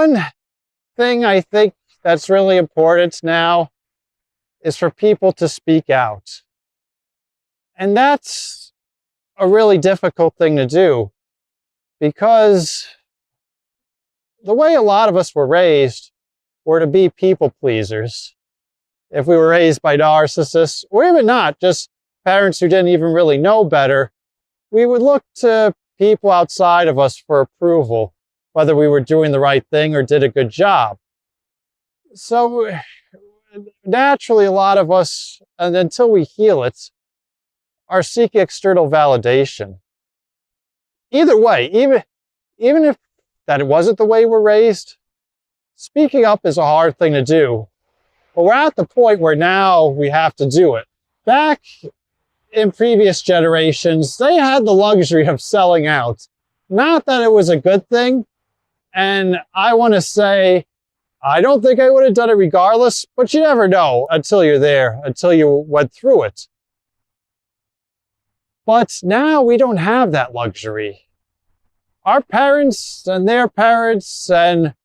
one thing I think that's really important now is for people to speak out. And that's a really difficult thing to do because the way a lot of us were raised were to be people pleasers. If we were raised by narcissists, or even not, just parents who didn't even really know better, we would look to people outside of us for approval, whether we were doing the right thing or did a good job. So naturally, a lot of us, and until we heal it, are seeking external validation. Either way, even if that it wasn't the way we're raised, speaking up is a hard thing to do. But we're at the point where now we have to do it. Back in previous generations, they had the luxury of selling out. Not that it was a good thing, and I want to say, I don't think I would have done it regardless, but you never know until you're there, until you went through it. But now we don't have that luxury. Our parents and their parents and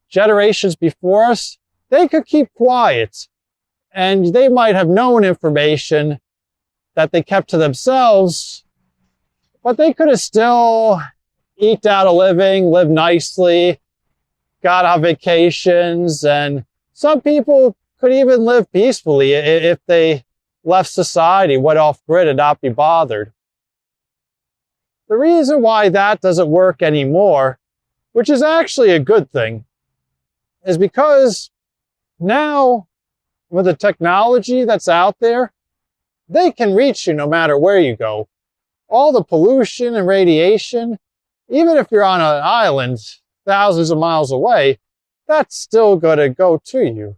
generations before us, they could keep quiet, and they might have known information that they kept to themselves, but they could have still eked out a living, lived nicely, got on vacations, and some people could even live peacefully if they left society, went off grid, and not be bothered. The reason why that doesn't work anymore, which is actually a good thing, is because now with the technology that's out there, they can reach you no matter where you go. All the pollution and radiation, even if you're on an island thousands of miles away, that's still going to go to you.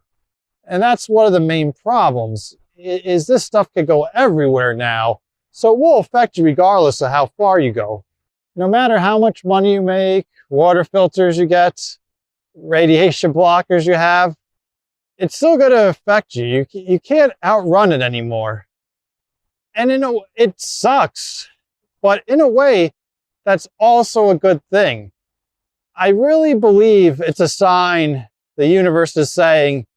And that's one of the main problems, is this stuff can go everywhere now. So it will affect you regardless of how far you go. No matter how much money you make, water filters you get, radiation blockers you have, it's still going to affect you. You can't outrun it anymore. And it sucks, but in a way, that's also a good thing. I really believe it's a sign the universe is saying,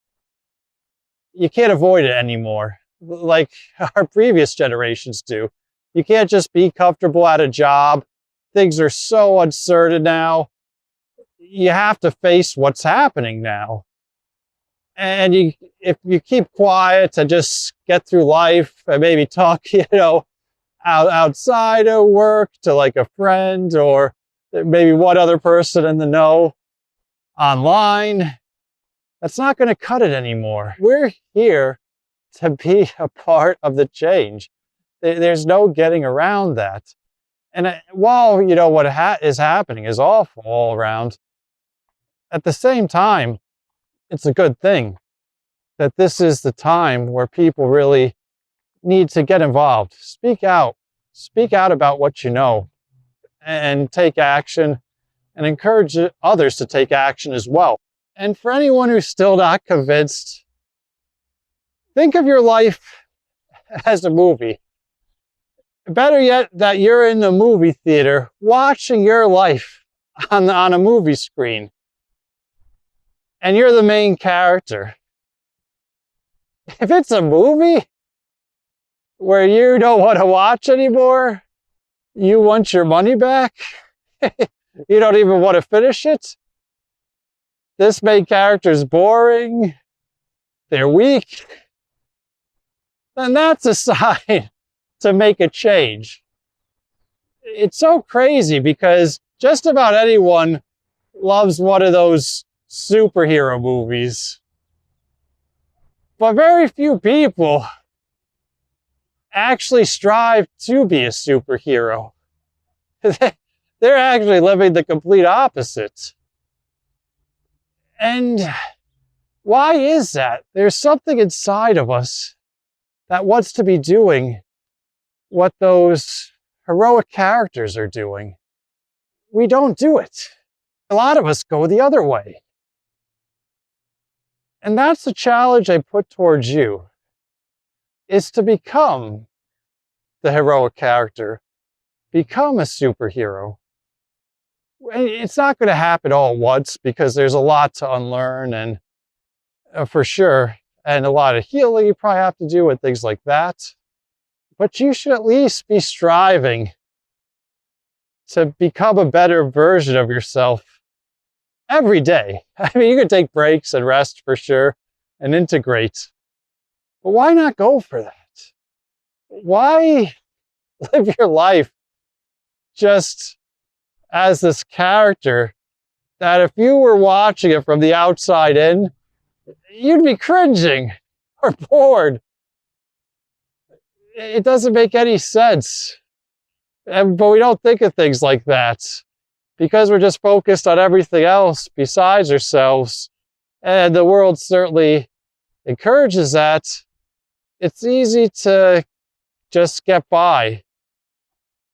you can't avoid it anymore, like our previous generations do. You can't just be comfortable at a job. Things are so uncertain now. You have to face what's happening now. And if you keep quiet and just get through life and maybe talk, outside of work to like a friend or maybe one other person in the know online, that's not going to cut it anymore. We're here to be a part of the change. There's no getting around that. And while, what is happening is awful all around, at the same time, it's a good thing that this is the time where people really need to get involved. Speak out about what you know and take action and encourage others to take action as well. And for anyone who's still not convinced, think of your life as a movie. Better yet, that you're in a movie theater watching your life on a movie screen. And you're the main character. If it's a movie where you don't want to watch anymore, you want your money back, you don't even want to finish it, this main character is boring, they're weak, then that's a sign to make a change. It's so crazy because just about anyone loves one of those superhero movies. But very few people actually strive to be a superhero. They're actually living the complete opposite. And why is that? There's something inside of us that wants to be doing what those heroic characters are doing. We don't do it. A lot of us go the other way. And that's the challenge I put towards you, is to become the heroic character, become a superhero. It's not going to happen all at once because there's a lot to unlearn and for sure, and a lot of healing you probably have to do and things like that. But you should at least be striving to become a better version of yourself every day. I mean, you can take breaks and rest for sure and integrate, but why not go for that? Why live your life just as this character that if you were watching it from the outside in, you'd be cringing or bored. It doesn't make any sense. But we don't think of things like that because we're just focused on everything else besides ourselves. And the world certainly encourages that. It's easy to just get by.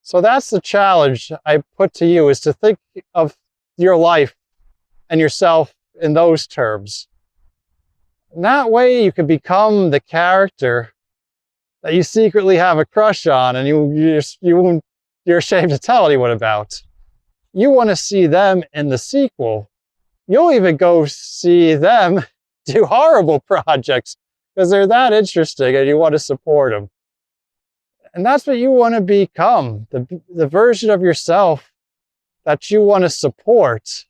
So that's the challenge I put to you, is to think of your life and yourself in those terms. And that way you can become the character that you secretly have a crush on and you're ashamed to tell anyone about. You want to see them in the sequel. You'll even go see them do horrible projects because they're that interesting and you want to support them. And that's what you want to become, the version of yourself that you want to support.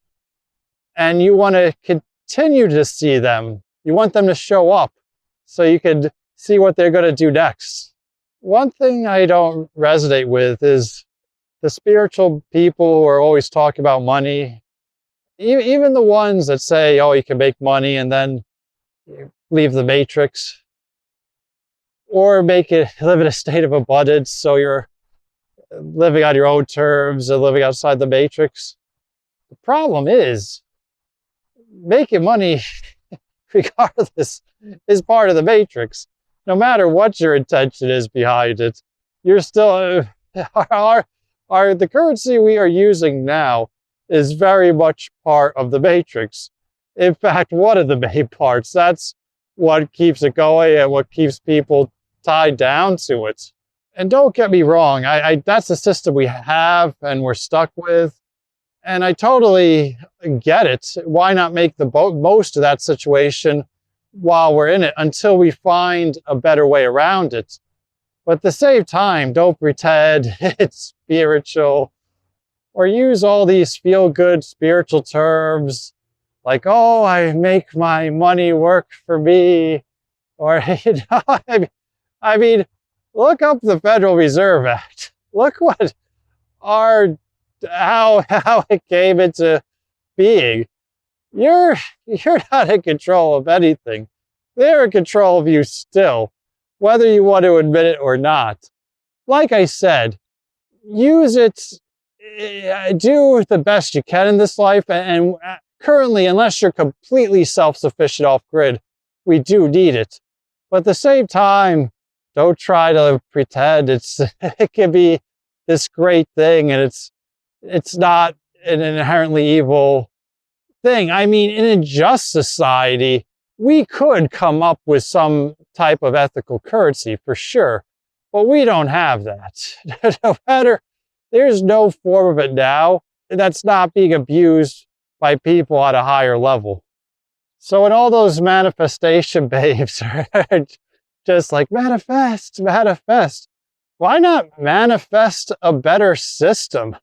And you want to continue to see them. You want them to show up so you can see what they're going to do next. One thing I don't resonate with is the spiritual people who are always talking about money. Even the ones that say, oh, you can make money and then leave the matrix. Or live in a state of abundance so you're living on your own terms and living outside the matrix. The problem is, making money, regardless, is part of the matrix. No matter what your intention is behind it, you're still, the currency we are using now is very much part of the matrix. In fact, one of the main parts. That's what keeps it going and what keeps people tied down to it. And don't get me wrong, that's the system we have and we're stuck with. And I totally get it. Why not make the most of that situation while we're in it until we find a better way around it? But at the same time, don't pretend it's spiritual or use all these feel-good spiritual terms like, oh, I make my money work for me. Or, I mean, look up the Federal Reserve Act. Look what how it came into being. You're not in control of anything. They're in control of you still, whether you want to admit it or not. Like I said, use it, do the best you can in this life. And currently, unless you're completely self-sufficient off-grid, we do need it. But at the same time, don't try to pretend it can be this great thing and it's not an inherently evil thing. I mean, in a just society, we could come up with some type of ethical currency for sure, but we don't have that. No matter, there's no form of it now that's not being abused by people at a higher level. So when all those manifestation babes are just like, manifest, manifest. Why not manifest a better system?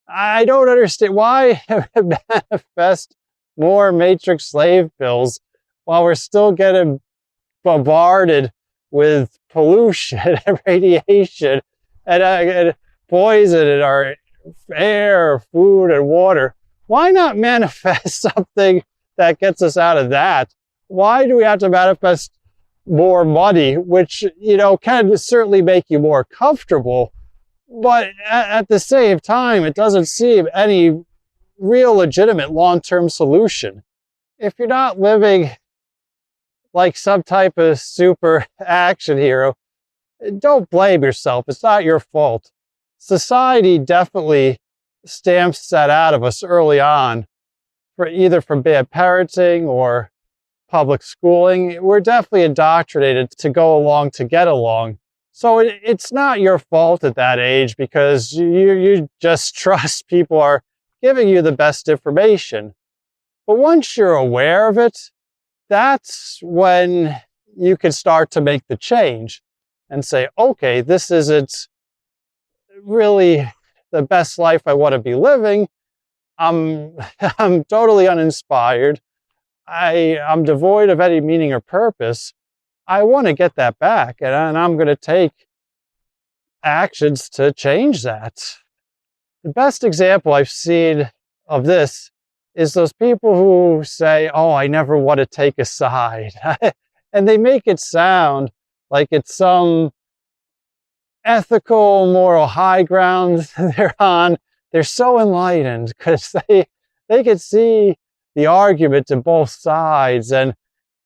I don't understand why manifest more matrix slave bills while we're still getting bombarded with pollution and radiation and poison in our air, food, and water. Why not manifest something that gets us out of that? Why do we have to manifest more money, which, can certainly make you more comfortable, but at the same time, it doesn't seem any real legitimate long-term solution. If you're not living like some type of super action hero, don't blame yourself. It's not your fault. Society definitely stamps that out of us early on, either from bad parenting or public schooling. We're definitely indoctrinated to go along to get along. So it's not your fault at that age because you just trust people are giving you the best information. But once you're aware of it, that's when you can start to make the change and say, okay, this isn't really the best life I want to be living. I'm totally uninspired. I'm devoid of any meaning or purpose. I want to get that back, and I'm going to take actions to change that. The best example I've seen of this is those people who say, oh, I never want to take a side. And they make it sound like it's some ethical, moral high ground they're on. They're so enlightened because they can see the argument to both sides. And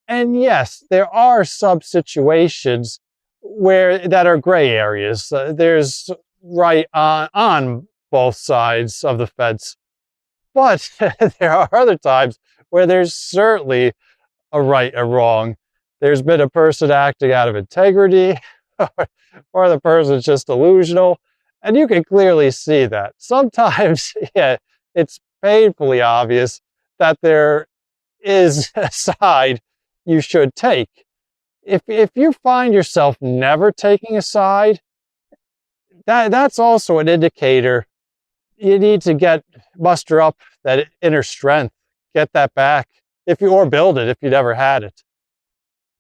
yes, there are some situations that are gray areas. There's right on both sides of the fence. But there are other times where there's certainly a right or wrong. There's been a person acting out of integrity, or the person's just delusional. And you can clearly see that. Sometimes, yeah, it's painfully obvious that there is a side you should take. If you find yourself never taking a side, that's also an indicator you need to muster up that inner strength, get that back, or build it if you never had it.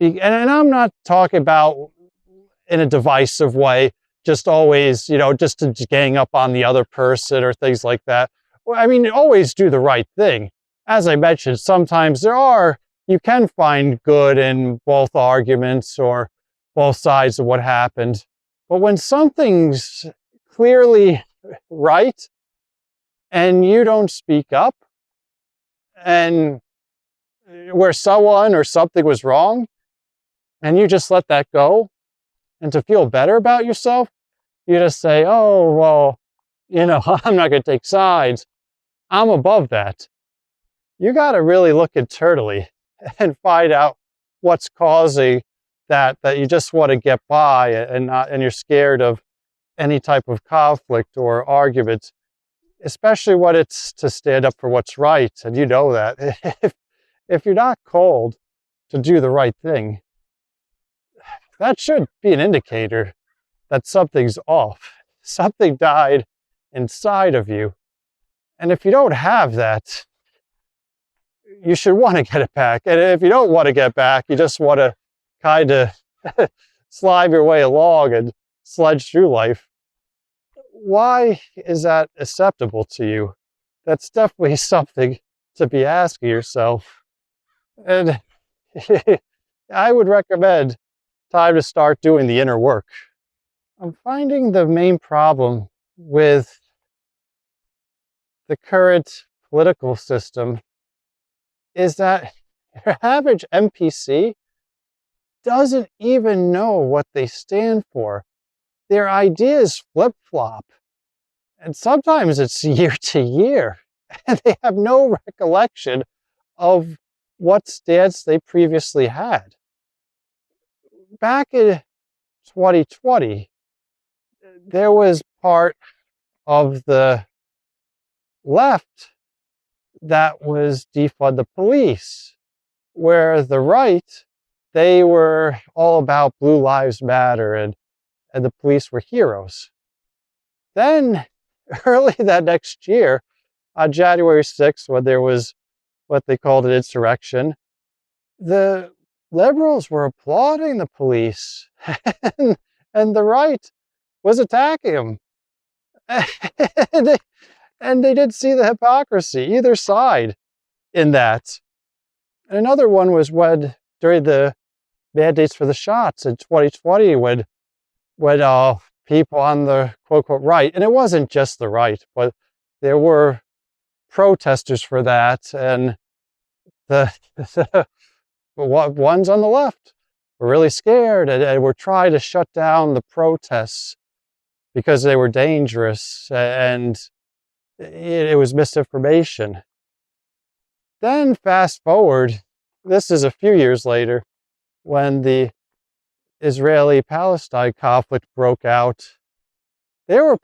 And I'm not talking about in a divisive way, just always, just to gang up on the other person or things like that. Well, I mean, always do the right thing. As I mentioned, sometimes you can find good in both arguments or both sides of what happened. But when something's clearly right and you don't speak up, and where someone or something was wrong, and you just let that go, and to feel better about yourself, you just say, oh, well, I'm not going to take sides. I'm above that. You got to really look internally and find out what's causing that you just want to get by and you're scared of any type of conflict or argument, especially when it's to stand up for what's right. And you know that. If you're not called to do the right thing, that should be an indicator that something's off. Something died inside of you. And if you don't have that, you should want to get it back. And if you don't want to get back, you just want to kind of slide your way along and sludge through life. Why is that acceptable to you? That's definitely something to be asking yourself. And I would recommend time to start doing the inner work. I'm finding the main problem with the current political system is that your average NPC doesn't even know what they stand for. Their ideas flip-flop. And sometimes it's year to year. And they have no recollection of what stance they previously had. Back in 2020, there was part of the left that was defund the police, where the right, they were all about Blue Lives Matter and the police were heroes. Then, early that next year, on January 6th, when there was what they called an insurrection, the liberals were applauding the police, and the right was attacking them. And they did see the hypocrisy, either side, in that. And another one was during the mandates for the shots in 2020, when people on the quote-unquote right, and it wasn't just the right, but there were protesters for that, and the ones on the left were really scared and were trying to shut down the protests because they were dangerous and it was misinformation. Then fast forward, this is a few years later, when the Israeli-Palestine conflict broke out, there were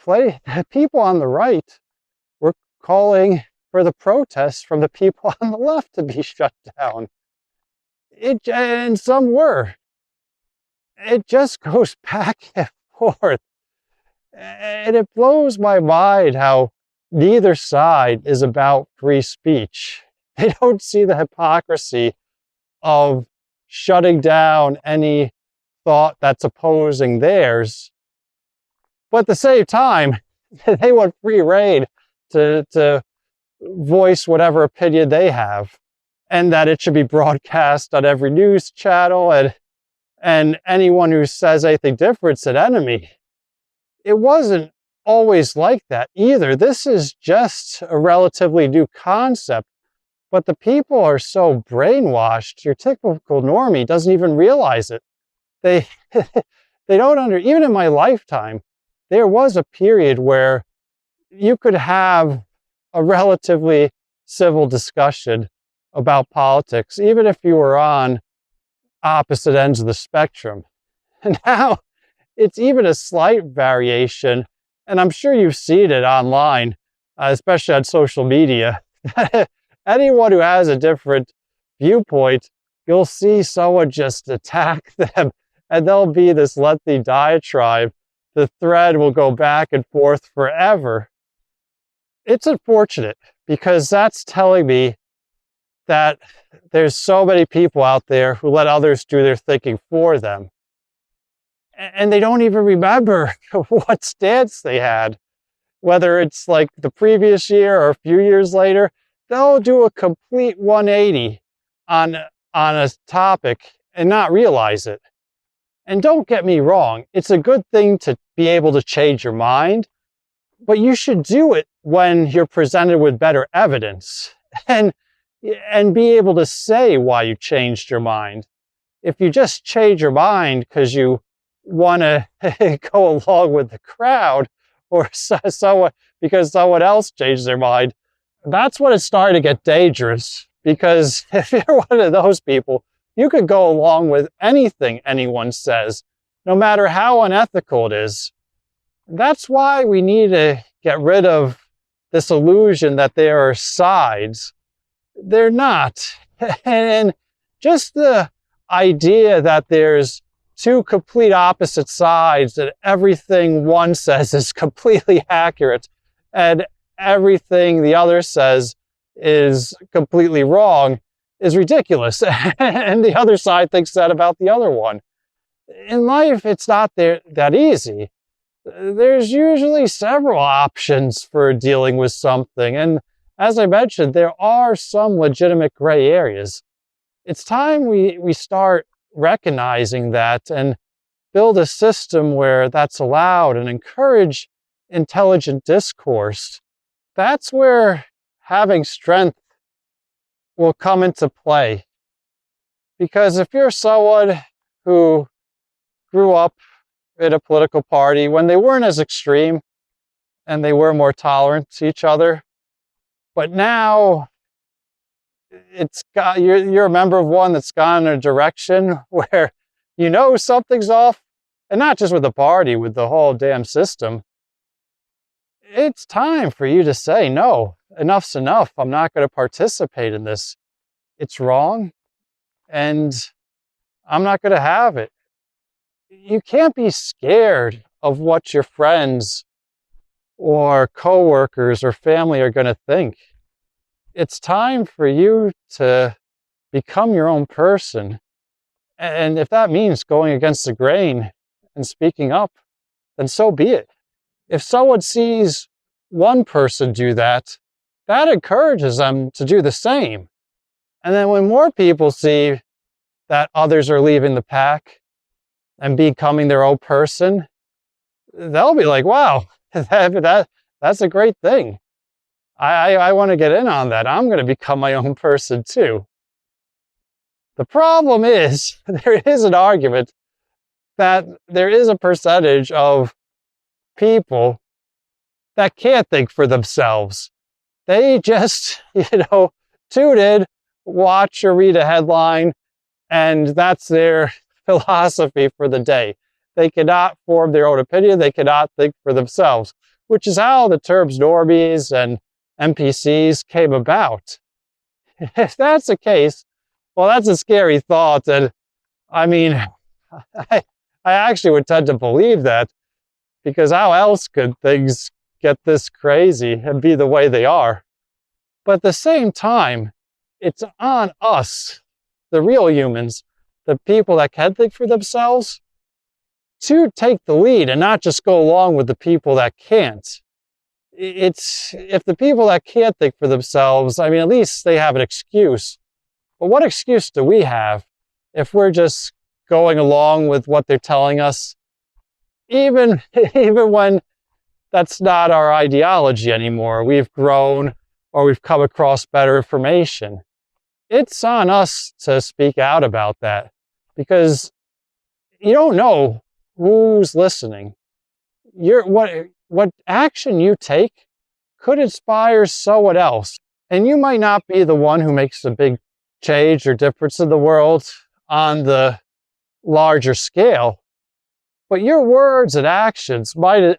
people on the right were calling for the protests from the people on the left to be shut down. And some were. It just goes back and forth. And it blows my mind how neither side is about free speech. They don't see the hypocrisy of shutting down any thought that's opposing theirs. But at the same time, they want free rein to voice whatever opinion they have, and that it should be broadcast on every news channel, and anyone who says anything different is an enemy. It wasn't always like that either. This is just a relatively new concept, but the people are so brainwashed. Your typical normie doesn't even realize it. They don't even in my lifetime, there was a period where you could have a relatively civil discussion about politics, even if you were on opposite ends of the spectrum. And now it's even a slight variation, and I'm sure you've seen it online, especially on social media. Anyone who has a different viewpoint, you'll see someone just attack them, and there'll be this lengthy diatribe. The thread will go back and forth forever. It's unfortunate, because that's telling me that there's so many people out there who let others do their thinking for them. And they don't even remember what stance they had. Whether it's like the previous year or a few years later, they'll do a complete 180 on a topic and not realize it. And don't get me wrong, it's a good thing to be able to change your mind, but you should do it when you're presented with better evidence and be able to say why you changed your mind. If you just change your mind because you want to go along with the crowd, or because someone else changed their mind, that's when it's starting to get dangerous. Because if you're one of those people, you could go along with anything anyone says, no matter how unethical it is. That's why we need to get rid of this illusion that there are sides. They're not. And just the idea that there's two complete opposite sides, that everything one says is completely accurate and everything the other says is completely wrong, is ridiculous. And the other side thinks that about the other one. In life, it's not that easy. There's usually several options for dealing with something. And as I mentioned, there are some legitimate gray areas. It's time we start recognizing that and build a system where that's allowed and encourage intelligent discourse. That's where having strength will come into play. Because if you're someone who grew up in a political party when they weren't as extreme and they were more tolerant to each other, but now you're a member of one that's gone in a direction where you know something's off, and not just with the party, with the whole damn system. It's time for you to say, no, enough's enough. I'm not going to participate in this. It's wrong, and I'm not going to have it. You can't be scared of what your friends or coworkers or family are going to think. It's time for you to become your own person. And if that means going against the grain and speaking up, then so be it. If someone sees one person do that, that encourages them to do the same. And then when more people see that others are leaving the pack and becoming their own person, they'll be like, wow, that's a great thing. I want to get in on that. I'm going to become my own person too. The problem is, there is an argument that there is a percentage of people that can't think for themselves. They just, tune in, watch or read a headline, and that's their philosophy for the day. They cannot form their own opinion. They cannot think for themselves, which is how the terms normies and NPCs came about. If that's the case, well, that's a scary thought. And I mean, I actually would tend to believe that, because how else could things get this crazy and be the way they are? But at the same time, it's on us, the real humans, the people that can think for themselves, to take the lead and not just go along with the people that can't. If the people that can't think for themselves, I mean, at least they have an excuse. But what excuse do we have if we're just going along with what they're telling us, even when that's not our ideology anymore? We've grown, or we've come across better information. It's on us to speak out about that, because you don't know who's listening. What action you take could inspire someone else. And you might not be the one who makes a big change or difference in the world on the larger scale, but your words and actions might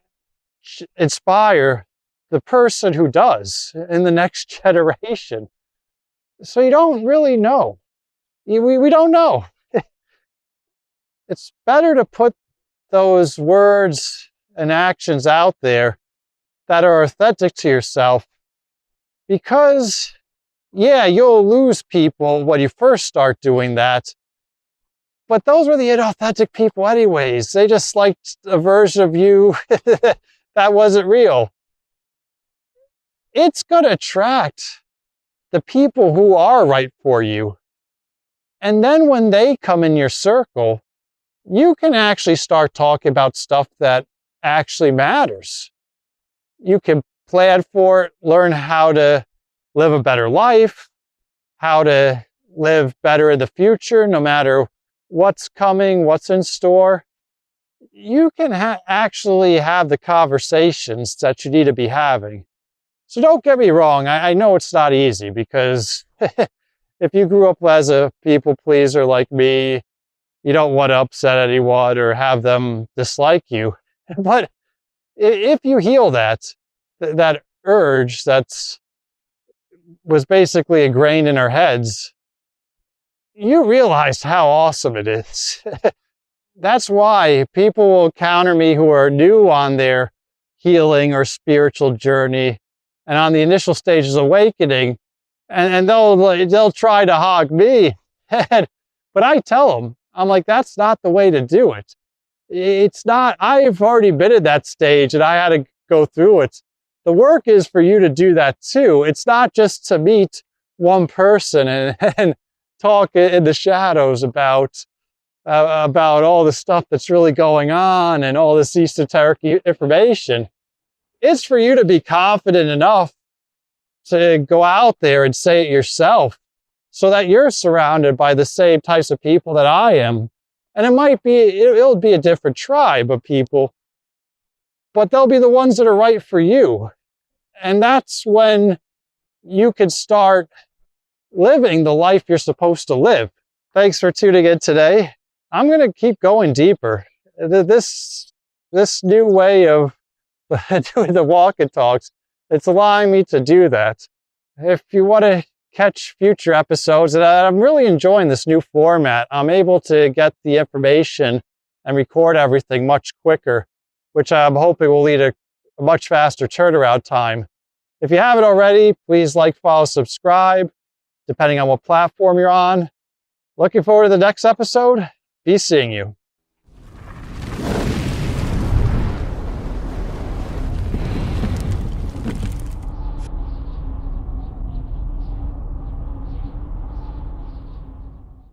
inspire the person who does in the next generation. So you don't really know. We don't know. It's better to put those words and actions out there that are authentic to yourself, because, yeah, you'll lose people when you first start doing that, but those were the inauthentic people anyways. They just liked a version of you that wasn't real. It's going to attract the people who are right for you. And then when they come in your circle, you can actually start talking about stuff that actually matters. You can plan for it, learn how to live a better life, how to live better in the future, no matter what's coming, what's in store. You can actually have the conversations that you need to be having. So don't get me wrong, I know it's not easy, because if you grew up as a people pleaser like me, you don't want to upset anyone or have them dislike you. But if you heal that urge was basically ingrained in our heads, you realize how awesome it is. That's why people will encounter me who are new on their healing or spiritual journey and on the initial stages of awakening, and they'll try to hog me. But I tell them, I'm like, that's not the way to do it. It's not. I've already been at that stage and I had to go through it. The work is for you to do that too. It's not just to meet one person and talk in the shadows about all the stuff that's really going on and all this esoteric information. It's for you to be confident enough to go out there and say it yourself, so that you're surrounded by the same types of people that I am. And it'll be a different tribe of people, but they'll be the ones that are right for you. And that's when you can start living the life you're supposed to live. Thanks for tuning in today. I'm going to keep going deeper. This new way of doing the walk and talks, it's allowing me to do that. If you want to catch future episodes, and I'm really enjoying this new format, I'm able to get the information and record everything much quicker, which I'm hoping will lead to a much faster turnaround time. If you haven't already, please like, follow, subscribe, depending on what platform you're on. Looking forward to the next episode. Be seeing you.